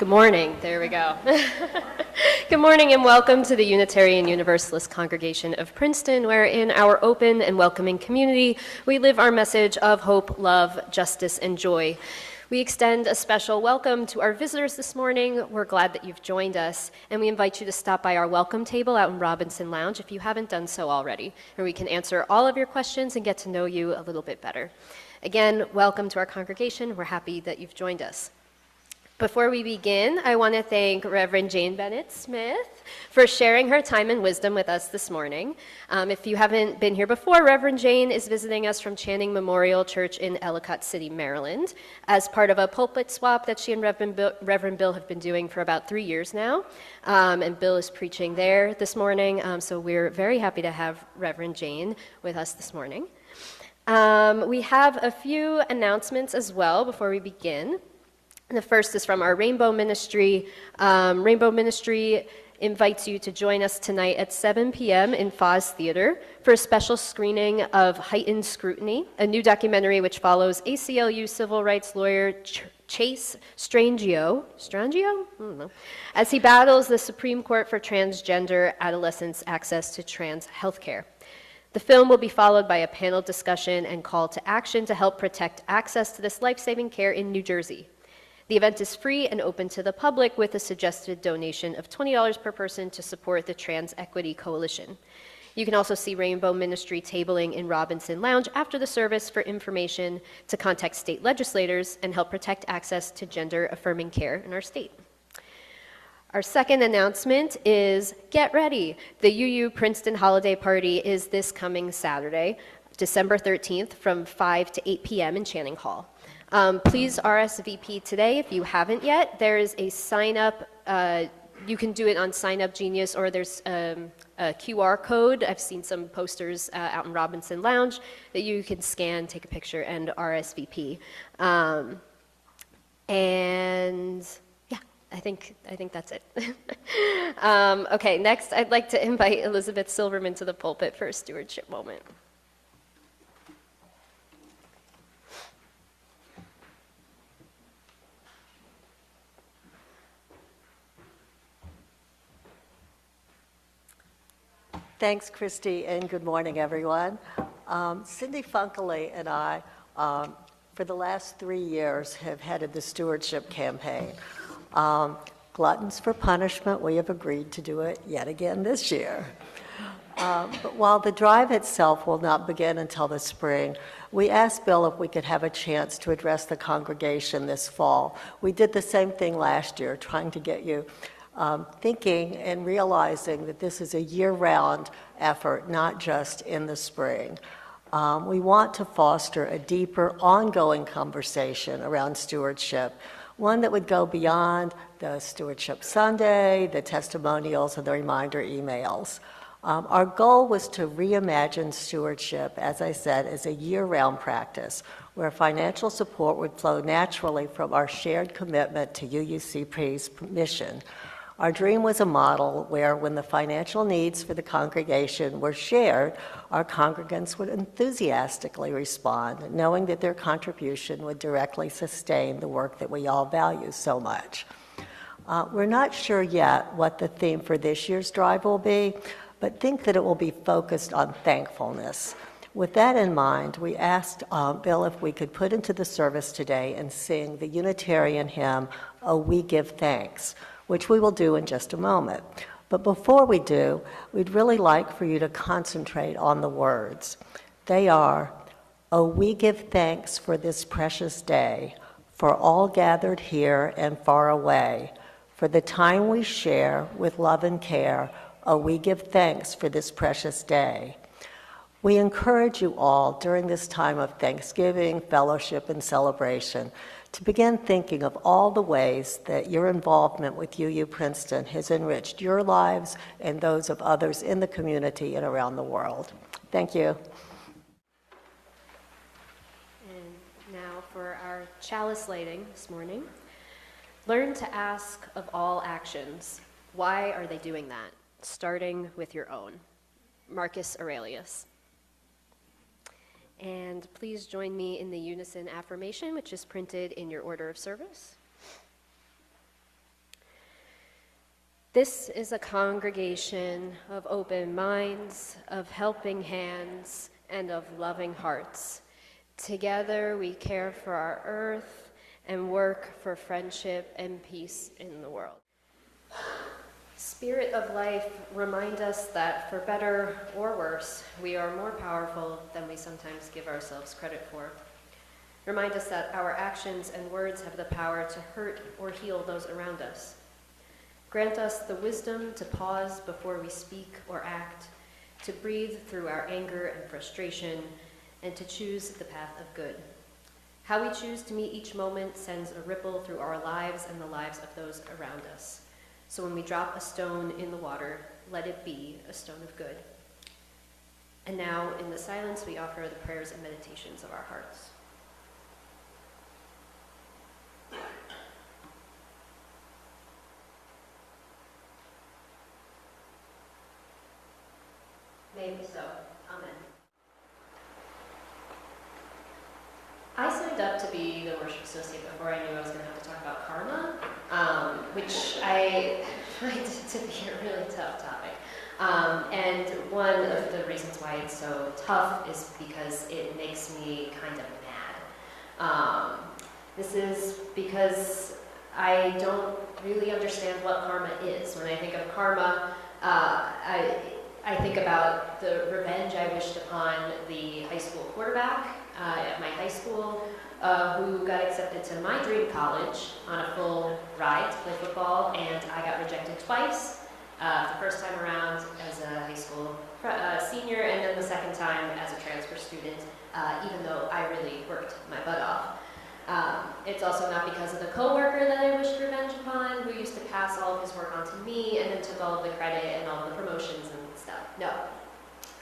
Good morning. There we go. Good morning and welcome to the Unitarian Universalist Congregation of Princeton, where in our open and welcoming community, we live our message of hope, love, justice, and joy. We extend a special welcome to our visitors this morning. We're glad that you've joined us, and we invite you to stop by our welcome table out in Robinson Lounge if you haven't done so already, where we can answer all of your questions and get to know you a little bit better. Again, welcome to our congregation. We're happy that you've joined us. Before we begin, I want to thank Reverend Jane Bennett Smith for sharing her time and wisdom with us this morning. If you haven't been here before, Reverend Jane is visiting us from Channing Memorial Church in Ellicott City, Maryland, as part of a pulpit swap that she and Reverend Bill have been doing for about 3 years now. And Bill is preaching there this morning, so we're very happy to have Reverend Jane with us this morning. We have a few announcements as well before we begin. The first is from our Rainbow Ministry. Rainbow Ministry invites you to join us tonight at 7 p.m. in Foz Theater for a special screening of Heightened Scrutiny, a new documentary which follows ACLU civil rights lawyer Chase Strangio, I don't know, as he battles the Supreme Court for transgender adolescents' access to trans healthcare. The film will be followed by a panel discussion and call to action to help protect access to this life-saving care in New Jersey. The event is free and open to the public with a suggested donation of $20 per person to support the Trans Equity Coalition. You can also see Rainbow Ministry tabling in Robinson Lounge after the service for information to contact state legislators and help protect access to gender-affirming care in our state. Our second announcement is get ready. The UU Princeton Holiday Party is this coming Saturday, December 13th from 5 to 8 p.m. in Channing Hall. Please RSVP today if you haven't yet. There is a sign-up, you can do it on Sign Up Genius, or there's a QR code. I've seen some posters out in Robinson Lounge that you can scan, take a picture, and RSVP. And yeah, I think that's it. Okay, next I'd like to invite Elizabeth Silverman to the pulpit for a stewardship moment. Thanks, Christy, and good morning, everyone. Cindy Funkley and I, for the last 3 years, have headed the stewardship campaign. Gluttons for Punishment, we have agreed to do it yet again this year. But while the drive itself will not begin until the spring, we asked Bill if we could have a chance to address the congregation this fall. We did the same thing last year, trying to get you thinking and realizing that this is a year-round effort, not just in the spring. We want to foster a deeper, ongoing conversation around stewardship, one that would go beyond the Stewardship Sunday, the testimonials, and the reminder emails. Our goal was to reimagine stewardship, as I said, as a year-round practice, where financial support would flow naturally from our shared commitment to UUCP's mission. Our dream was a model where, when the financial needs for the congregation were shared, our congregants would enthusiastically respond, knowing that their contribution would directly sustain the work that we all value so much. We're not sure yet what the theme for this year's drive will be, but think that it will be focused on thankfulness. With that in mind, we asked Bill if we could put into the service today and sing the Unitarian hymn, "Oh, We Give Thanks," which we will do in just a moment. But before we do, we'd really like for you to concentrate on the words. They are, "Oh, we give thanks for this precious day, for all gathered here and far away, for the time we share with love and care. Oh, we give thanks for this precious day." We encourage you all during this time of Thanksgiving, fellowship, and celebration to begin thinking of all the ways that your involvement with UU Princeton has enriched your lives and those of others in the community and around the world. Thank you. And now for our chalice lighting this morning. Learn to ask of all actions, why are they doing that? Starting with your own. Marcus Aurelius. And please join me in the unison affirmation, which is printed in your order of service. This is a congregation of open minds, of helping hands, and of loving hearts. Together we care for our earth and work for friendship and peace in the world. Spirit of life, remind us that for better or worse, we are more powerful than we sometimes give ourselves credit for. Remind us that our actions and words have the power to hurt or heal those around us. Grant us the wisdom to pause before we speak or act, to breathe through our anger and frustration, and to choose the path of good. How we choose to meet each moment sends a ripple through our lives and the lives of those around us. So when we drop a stone in the water, let it be a stone of good. And now, in the silence, we offer the prayers and meditations of our hearts. May it be so. Amen. I signed up to be the worship associate before I knew I was going to have to talk about karma, which I find to be a really tough topic. And one of the reasons why it's so tough is because it makes me kind of mad. This is because I don't really understand what karma is. When I think of karma, I think about the revenge I wished upon the high school quarterback at my high school who got accepted to my dream college on a full ride to play football, and I got rejected twice. The first time around as a high school senior, and then the second time as a transfer student, even though I really worked my butt off. It's also not because of the coworker that I wished revenge upon, who used to pass all of his work on to me and then took all of the credit and all of the promotions and stuff. No.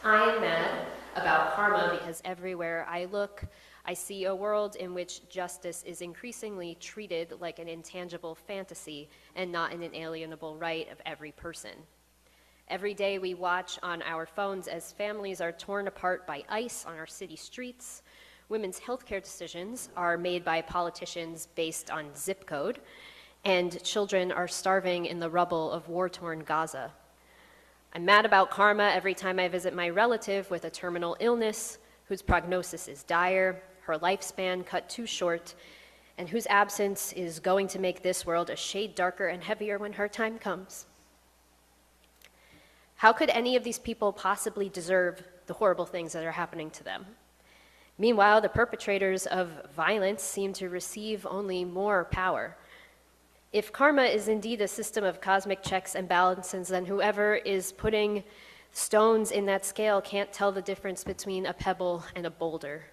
I am mad about karma because everywhere I look, I see a world in which justice is increasingly treated like an intangible fantasy and not an inalienable right of every person. Every day we watch on our phones as families are torn apart by ICE on our city streets. Women's healthcare decisions are made by politicians based on zip code, and children are starving in the rubble of war-torn Gaza. I'm mad about karma every time I visit my relative with a terminal illness, whose prognosis is dire, her lifespan cut too short, and whose absence is going to make this world a shade darker and heavier when her time comes. How could any of these people possibly deserve the horrible things that are happening to them? Meanwhile, the perpetrators of violence seem to receive only more power. If karma is indeed a system of cosmic checks and balances, then whoever is putting stones in that scale can't tell the difference between a pebble and a boulder.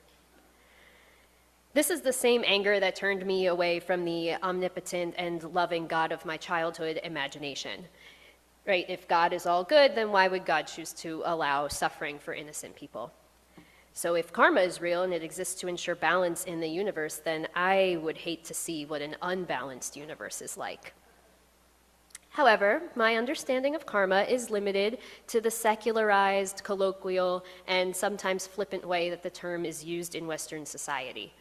This is the same anger that turned me away from the omnipotent and loving God of my childhood imagination. Right? If God is all good, then why would God choose to allow suffering for innocent people? So if karma is real and it exists to ensure balance in the universe, then I would hate to see what an unbalanced universe is like. However, my understanding of karma is limited to the secularized, colloquial, and sometimes flippant way that the term is used in Western society.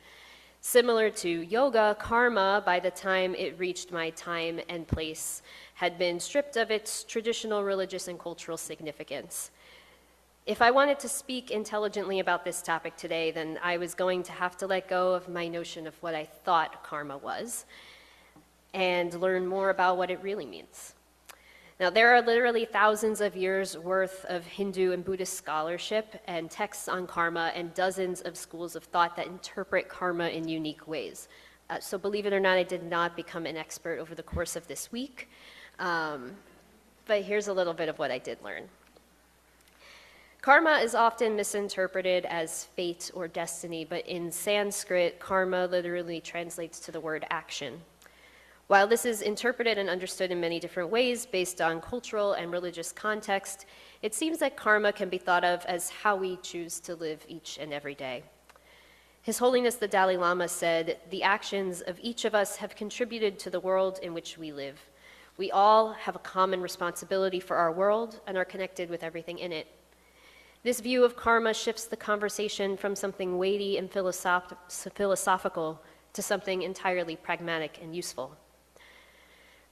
Similar to yoga, karma, by the time it reached my time and place, had been stripped of its traditional religious and cultural significance. If I wanted to speak intelligently about this topic today, then I was going to have to let go of my notion of what I thought karma was and learn more about what it really means. Now, there are literally thousands of years worth of Hindu and Buddhist scholarship and texts on karma and dozens of schools of thought that interpret karma in unique ways. So believe it or not, I did not become an expert over the course of this week, but here's a little bit of what I did learn. Karma is often misinterpreted as fate or destiny, but in Sanskrit, karma literally translates to the word action. While this is interpreted and understood in many different ways based on cultural and religious context, it seems that karma can be thought of as how we choose to live each and every day. His Holiness the Dalai Lama said, "The actions of each of us have contributed to the world in which we live. We all have a common responsibility for our world and are connected with everything in it." This view of karma shifts the conversation from something weighty and philosophical to something entirely pragmatic and useful.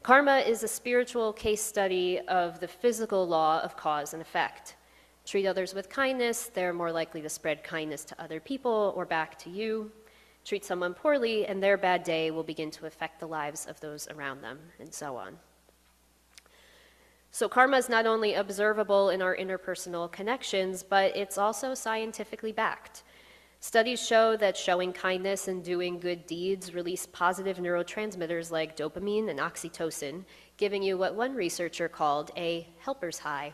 Karma is a spiritual case study of the physical law of cause and effect. Treat others with kindness, they're more likely to spread kindness to other people or back to you. Treat someone poorly, and their bad day will begin to affect the lives of those around them, and so on. So karma is not only observable in our interpersonal connections, but it's also scientifically backed. Studies show that showing kindness and doing good deeds release positive neurotransmitters like dopamine and oxytocin, giving you what one researcher called a helper's high.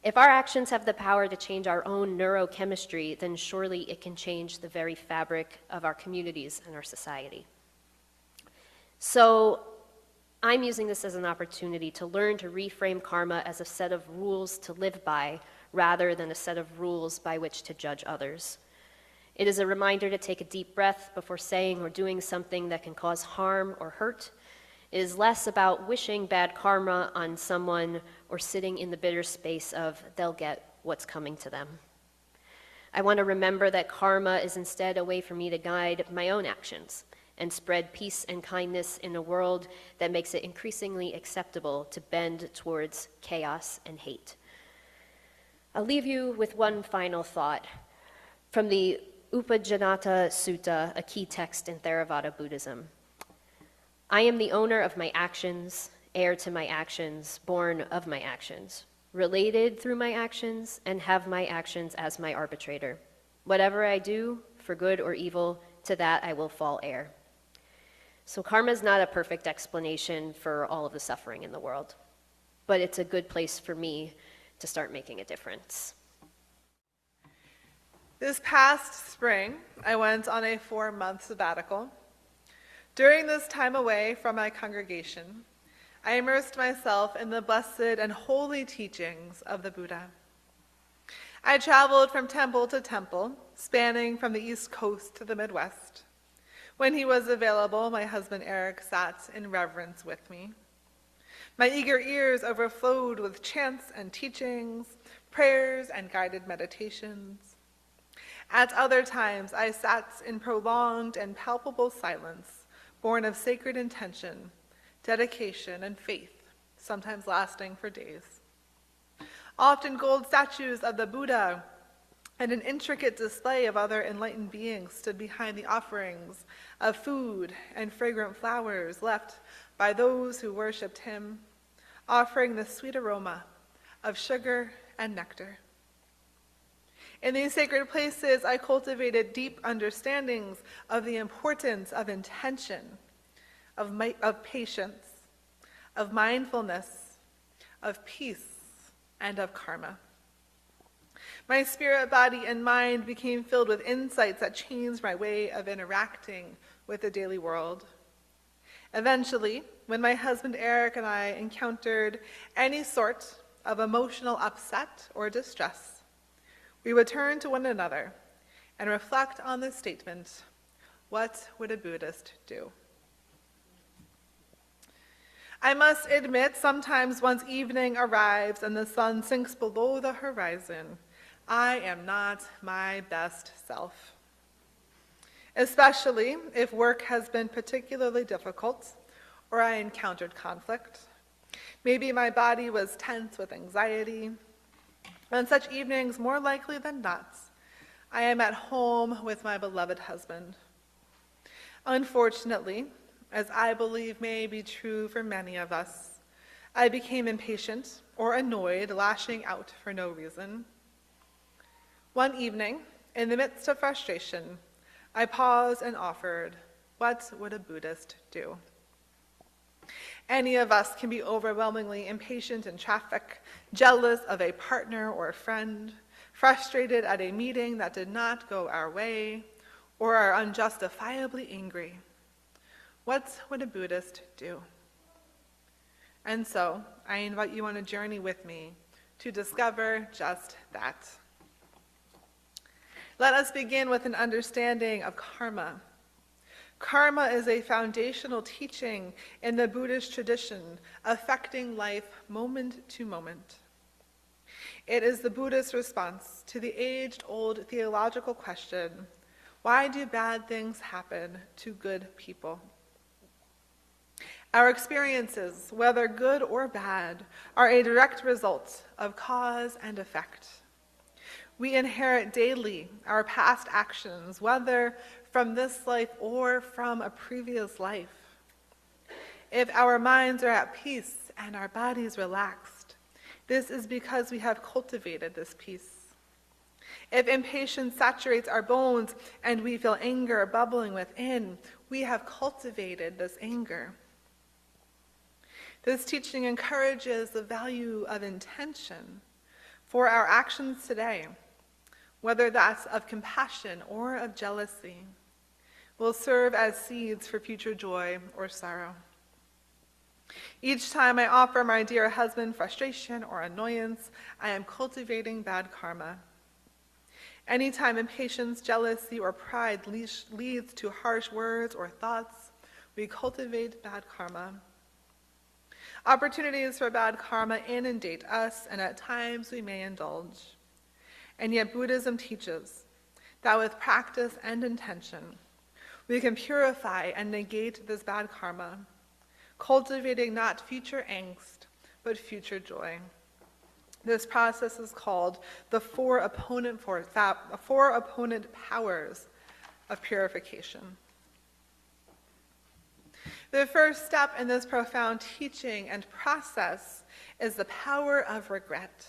If our actions have the power to change our own neurochemistry, then surely it can change the very fabric of our communities and our society. So I'm using this as an opportunity to learn to reframe karma as a set of rules to live by, rather than a set of rules by which to judge others. It is a reminder to take a deep breath before saying or doing something that can cause harm or hurt. It is less about wishing bad karma on someone or sitting in the bitter space of they'll get what's coming to them. I want to remember that karma is instead a way for me to guide my own actions and spread peace and kindness in a world that makes it increasingly acceptable to bend towards chaos and hate. I'll leave you with one final thought from the Upajanata Sutta, a key text in Theravada Buddhism. I am the owner of my actions, heir to my actions, born of my actions, related through my actions, and have my actions as my arbitrator. Whatever I do, for good or evil, to that I will fall heir. So karma is not a perfect explanation for all of the suffering in the world, but it's a good place for me to start making a difference. This past spring, I went on a 4-month sabbatical. During this time away from my congregation, I immersed myself in the blessed and holy teachings of the Buddha. I traveled from temple to temple, spanning from the East Coast to the Midwest. When he was available, my husband Eric sat in reverence with me. My eager ears overflowed with chants and teachings, prayers and guided meditations. At other times, I sat in prolonged and palpable silence, born of sacred intention, dedication, and faith, sometimes lasting for days. Often gold statues of the Buddha and an intricate display of other enlightened beings stood behind the offerings of food and fragrant flowers left by those who worshipped him, offering the sweet aroma of sugar and nectar. In these sacred places, I cultivated deep understandings of the importance of intention, of patience, of mindfulness, of peace, and of karma. My spirit, body, and mind became filled with insights that changed my way of interacting with the daily world. Eventually, when my husband Eric and I encountered any sort of emotional upset or distress, we would turn to one another and reflect on this statement, what would a Buddhist do? I must admit, sometimes once evening arrives and the sun sinks below the horizon, I am not my best self. Especially if work has been particularly difficult or I encountered conflict. Maybe my body was tense with anxiety. On such evenings, more likely than not, I am at home with my beloved husband. Unfortunately, as I believe may be true for many of us, I became impatient or annoyed, lashing out for no reason. One evening, in the midst of frustration, I paused and offered, what would a Buddhist do? Any of us can be overwhelmingly impatient in traffic, jealous of a partner or a friend, frustrated at a meeting that did not go our way, or are unjustifiably angry. What would a Buddhist do? And so, I invite you on a journey with me to discover just that. Let us begin with an understanding of karma. Karma is a foundational teaching in the Buddhist tradition, affecting life moment to moment. It is the Buddhist response to the age-old theological question, why do bad things happen to good people? Our experiences, whether good or bad, are a direct result of cause and effect. We inherit daily our past actions, whether from this life or from a previous life. If our minds are at peace and our bodies relaxed, this is because we have cultivated this peace. If impatience saturates our bones and we feel anger bubbling within, we have cultivated this anger. This teaching encourages the value of intention for our actions today, whether that's of compassion or of jealousy, will serve as seeds for future joy or sorrow. Each time I offer my dear husband frustration or annoyance, I am cultivating bad karma. Anytime impatience, jealousy, or pride leads to harsh words or thoughts, we cultivate bad karma. Opportunities for bad karma inundate us, and at times we may indulge. And yet Buddhism teaches that with practice and intention, we can purify and negate this bad karma, cultivating not future angst, but future joy. This process is called the four opponent powers of purification. The first step in this profound teaching and process is the power of regret.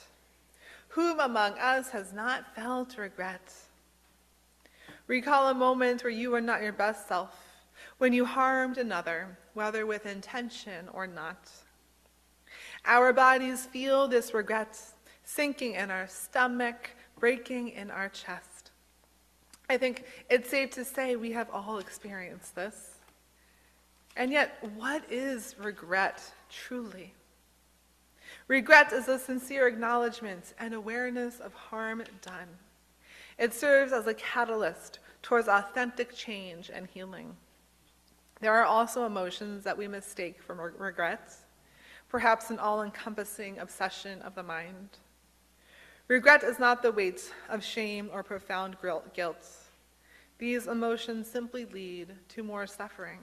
Whom among us has not felt regret? Recall a moment where you were not your best self, when you harmed another, whether with intention or not. Our bodies feel this regret sinking in our stomach, breaking in our chest. I think it's safe to say we have all experienced this. And yet, what is regret truly? Regret is a sincere acknowledgement and awareness of harm done. It serves as a catalyst towards authentic change and healing. There are also emotions that we mistake for regrets, perhaps an all-encompassing obsession of the mind. Regret is not the weight of shame or profound guilt. These emotions simply lead to more suffering.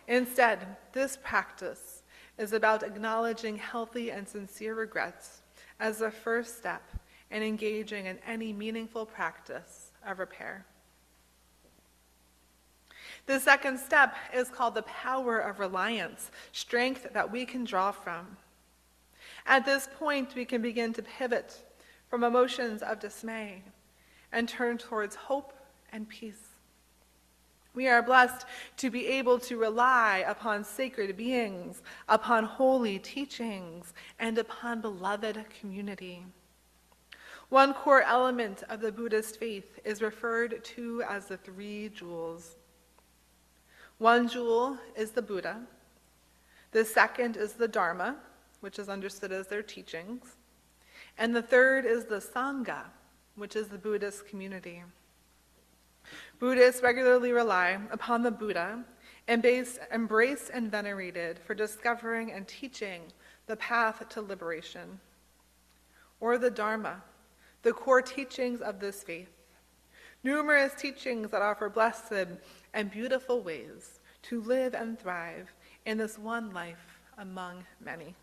Instead, this practice is about acknowledging healthy and sincere regrets as the first step in engaging in any meaningful practice of repair. The second step is called the power of reliance, strength that we can draw from. At this point, we can begin to pivot from emotions of dismay and turn towards hope and peace. We are blessed to be able to rely upon sacred beings, upon holy teachings, and upon beloved community. One core element of the Buddhist faith is referred to as the three jewels. One jewel is the Buddha. The second is the Dharma, which is understood as their teachings. And the third is the Sangha, which is the Buddhist community. Buddhists regularly rely upon the Buddha, embraced and venerated for discovering and teaching the path to liberation, or the Dharma, the core teachings of this faith. Numerous teachings that offer blessed and beautiful ways to live and thrive in this one life among many.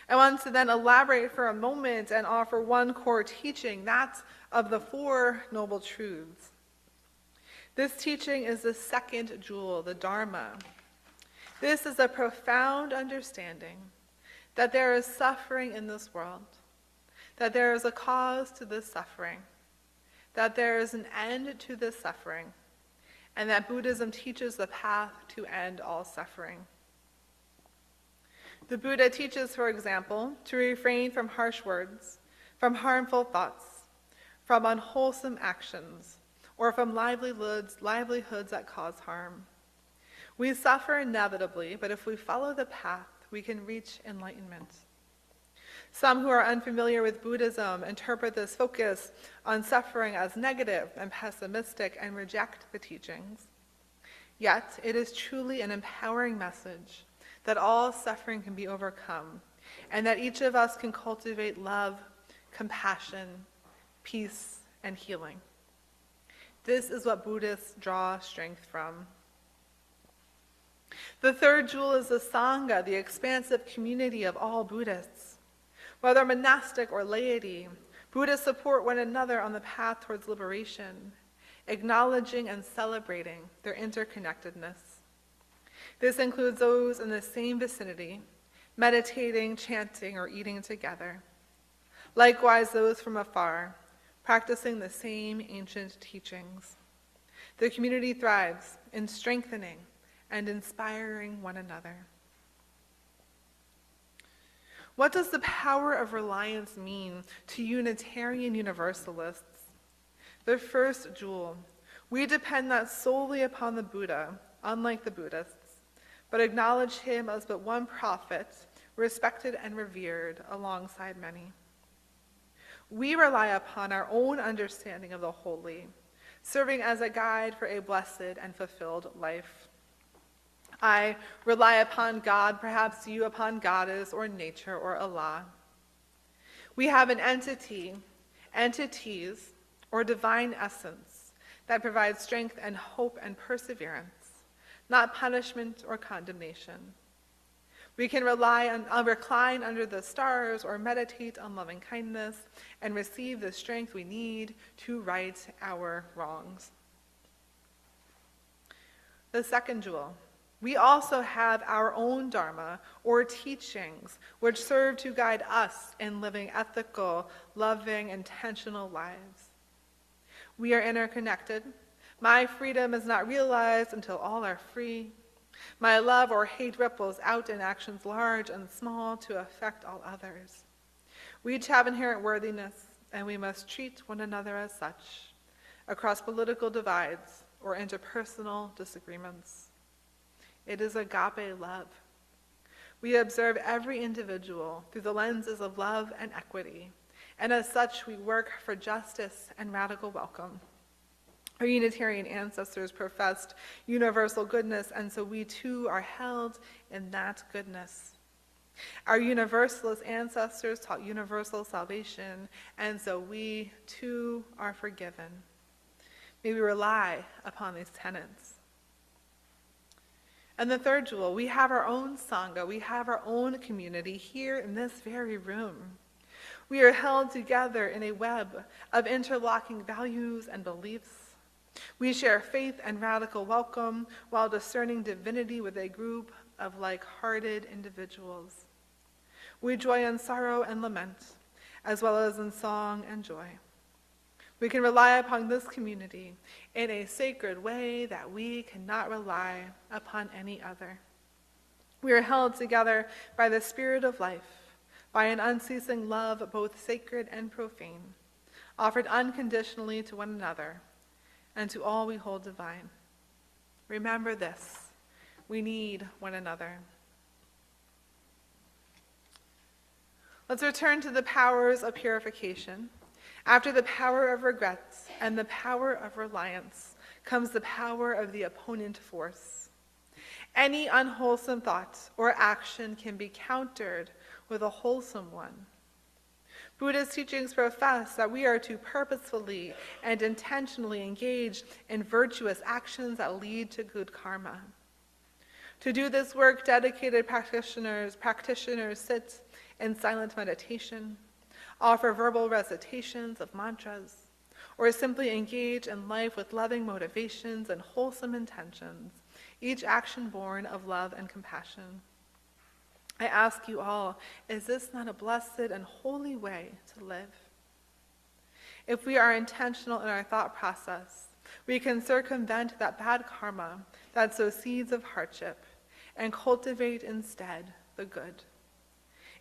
I want to then elaborate for a moment and offer one core teaching, that of the Four Noble Truths. This teaching is the second jewel, the Dharma. This is a profound understanding that there is suffering in this world, that there is a cause to this suffering, that there is an end to this suffering, and that Buddhism teaches the path to end all suffering. The Buddha teaches, for example, to refrain from harsh words, from harmful thoughts, from unwholesome actions, or from livelihoods that cause harm. We suffer inevitably, but if we follow the path, we can reach enlightenment. Some who are unfamiliar with Buddhism interpret this focus on suffering as negative and pessimistic and reject the teachings. Yet, it is truly an empowering message that all suffering can be overcome, and that each of us can cultivate love, compassion, peace, and healing. This is what Buddhists draw strength from. The third jewel is the Sangha, the expansive community of all Buddhists. Whether monastic or laity, Buddhists support one another on the path towards liberation, acknowledging and celebrating their interconnectedness. This includes those in the same vicinity, meditating, chanting, or eating together. Likewise, those from afar, practicing the same ancient teachings. The community thrives in strengthening and inspiring one another. What does the power of reliance mean to Unitarian Universalists? The first jewel, we depend not solely upon the Buddha, unlike the Buddhists, but acknowledge him as but one prophet, respected and revered alongside many. We rely upon our own understanding of the holy, serving as a guide for a blessed and fulfilled life. I rely upon God, perhaps you upon Goddess or nature or Allah. We have an entity, entities, or divine essence that provides strength and hope and perseverance, not punishment or condemnation. We can recline under the stars or meditate on loving kindness and receive the strength we need to right our wrongs. The second jewel, we also have our own dharma or teachings which serve to guide us in living ethical, loving, intentional lives. We are interconnected. My freedom is not realized until all are free. My love or hate ripples out in actions large and small to affect all others. We each have inherent worthiness, and we must treat one another as such, across political divides or interpersonal disagreements. It is agape love. We observe every individual through the lenses of love and equity, and as such we work for justice and radical welcome. Our Unitarian ancestors professed universal goodness, and so we too are held in that goodness. Our Universalist ancestors taught universal salvation, and so we too are forgiven. May we rely upon these tenets. And the third jewel, we have our own Sangha, we have our own community here in this very room. We are held together in a web of interlocking values and beliefs. We share faith and radical welcome while discerning divinity with a group of like-hearted individuals. We joy in sorrow and lament, as well as in song and joy. We can rely upon this community in a sacred way that we cannot rely upon any other. We are held together by the spirit of life, by an unceasing love, both sacred and profane, offered unconditionally to one another and to all we hold divine. Remember this, we need one another. Let's return to the powers of purification. After the power of regrets and the power of reliance comes the power of the opponent force. Any unwholesome thought or action can be countered with a wholesome one. Buddhist teachings profess that we are to purposefully and intentionally engage in virtuous actions that lead to good karma. To do this work, dedicated practitioners sit in silent meditation, offer verbal recitations of mantras, or simply engage in life with loving motivations and wholesome intentions, each action born of love and compassion. I ask you all, is this not a blessed and holy way to live? If we are intentional in our thought process, we can circumvent that bad karma that sows seeds of hardship and cultivate instead the good.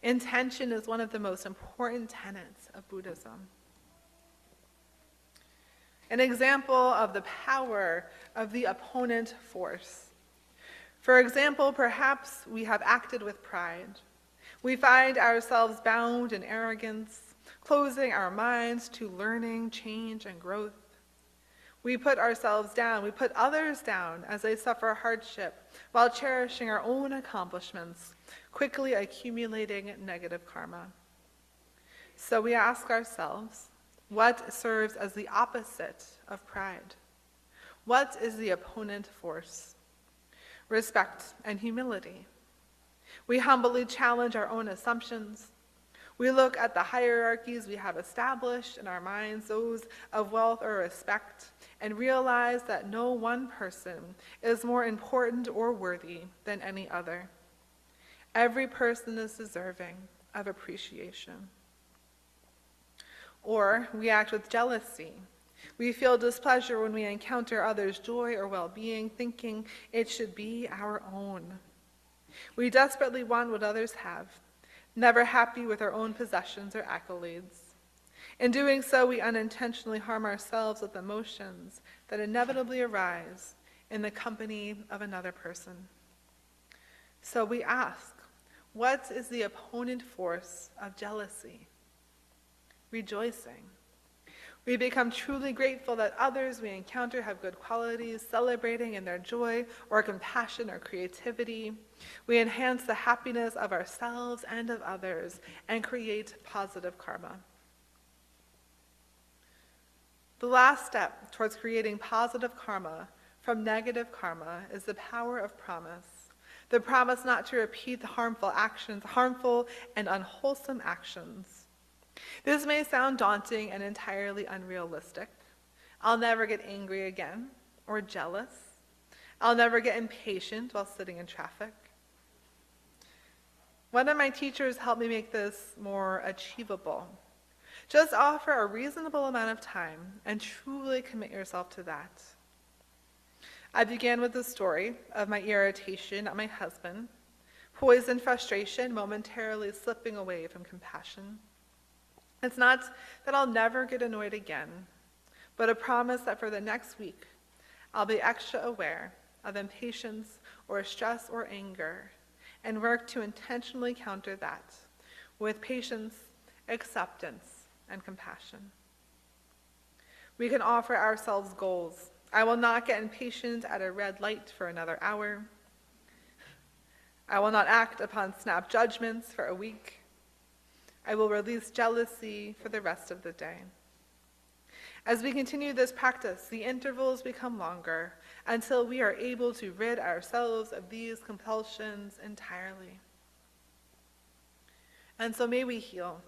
Intention is one of the most important tenets of Buddhism. An example of the power of the opponent force. For example, perhaps we have acted with pride. We find ourselves bound in arrogance, closing our minds to learning, change, and growth. We put ourselves down, we put others down as they suffer hardship while cherishing our own accomplishments, quickly accumulating negative karma. So we ask ourselves, what serves as the opposite of pride? What is the opponent force? respect, and humility. We humbly challenge our own assumptions. We look at the hierarchies we have established in our minds, those of wealth or respect, and realize that no one person is more important or worthy than any other. Every person is deserving of appreciation. Or we act with jealousy. We feel displeasure when we encounter others' joy or well-being, thinking it should be our own. We desperately want what others have, never happy with our own possessions or accolades. In doing so, we unintentionally harm ourselves with emotions that inevitably arise in the company of another person. So we ask, what is the opponent force of jealousy? Rejoicing. We become truly grateful that others we encounter have good qualities, celebrating in their joy or compassion or creativity. We enhance the happiness of ourselves and of others and create positive karma. The last step towards creating positive karma from negative karma is the power of promise. The promise not to repeat the harmful and unwholesome actions. This may sound daunting and entirely unrealistic. I'll never get angry again or jealous. I'll never get impatient while sitting in traffic. One of my teachers helped me make this more achievable. Just offer a reasonable amount of time and truly commit yourself to that. I began with the story of my irritation at my husband, poisoned frustration momentarily slipping away from compassion. It's not that I'll never get annoyed again, but a promise that for the next week, I'll be extra aware of impatience or stress or anger and work to intentionally counter that with patience, acceptance, and compassion. We can offer ourselves goals. I will not get impatient at a red light for another hour. I will not act upon snap judgments for a week. I will release jealousy for the rest of the day. As we continue this practice, the intervals become longer until we are able to rid ourselves of these compulsions entirely. And so may we heal,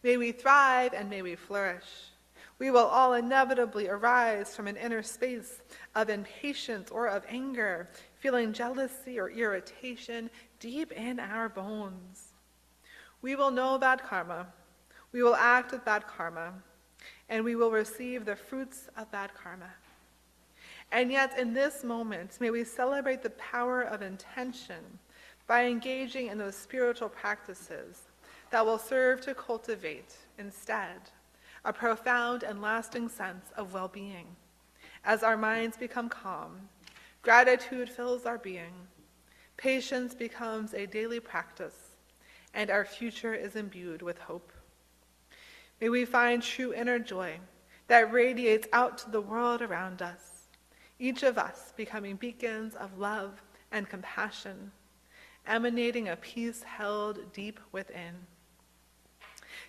may we thrive, and may we flourish. We will all inevitably arise from an inner space of impatience or of anger, feeling jealousy or irritation deep in our bones. We will know bad karma, we will act with bad karma, and we will receive the fruits of bad karma. And yet in this moment, may we celebrate the power of intention by engaging in those spiritual practices that will serve to cultivate, instead, a profound and lasting sense of well-being. As our minds become calm, gratitude fills our being, patience becomes a daily practice, and our future is imbued with hope. May we find true inner joy that radiates out to the world around us, each of us becoming beacons of love and compassion, emanating a peace held deep within.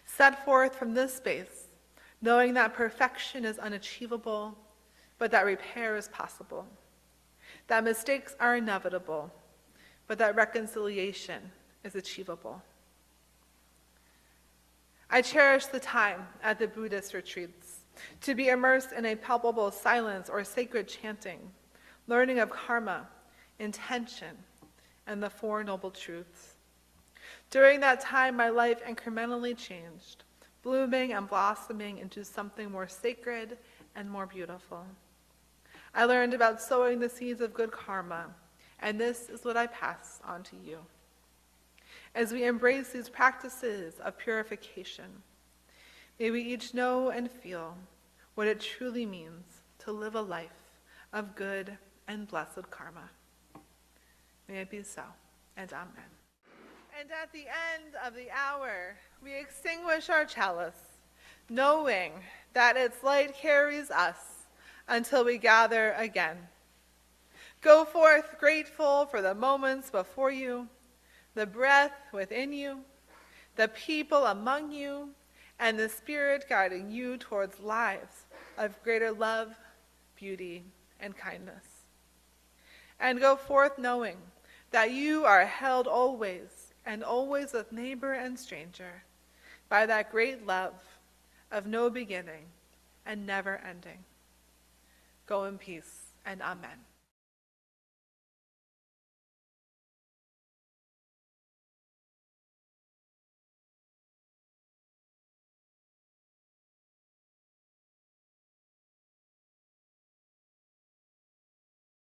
Set forth from this space, knowing that perfection is unachievable, but that repair is possible, that mistakes are inevitable, but that reconciliation is achievable. I cherish the time at the Buddhist retreats to be immersed in a palpable silence or sacred chanting, learning of karma, intention, and the Four Noble Truths. During that time, my life incrementally changed, blooming and blossoming into something more sacred and more beautiful. I learned about sowing the seeds of good karma, and this is what I pass on to you. As we embrace these practices of purification, may we each know and feel what it truly means to live a life of good and blessed karma. May it be so, and amen. And at the end of the hour, we extinguish our chalice, knowing that its light carries us until we gather again. Go forth grateful for the moments before you, the breath within you, the people among you, and the Spirit guiding you towards lives of greater love, beauty, and kindness. and go forth knowing that you are held always and always with neighbor and stranger by that great love of no beginning and never ending. Go in peace, and amen.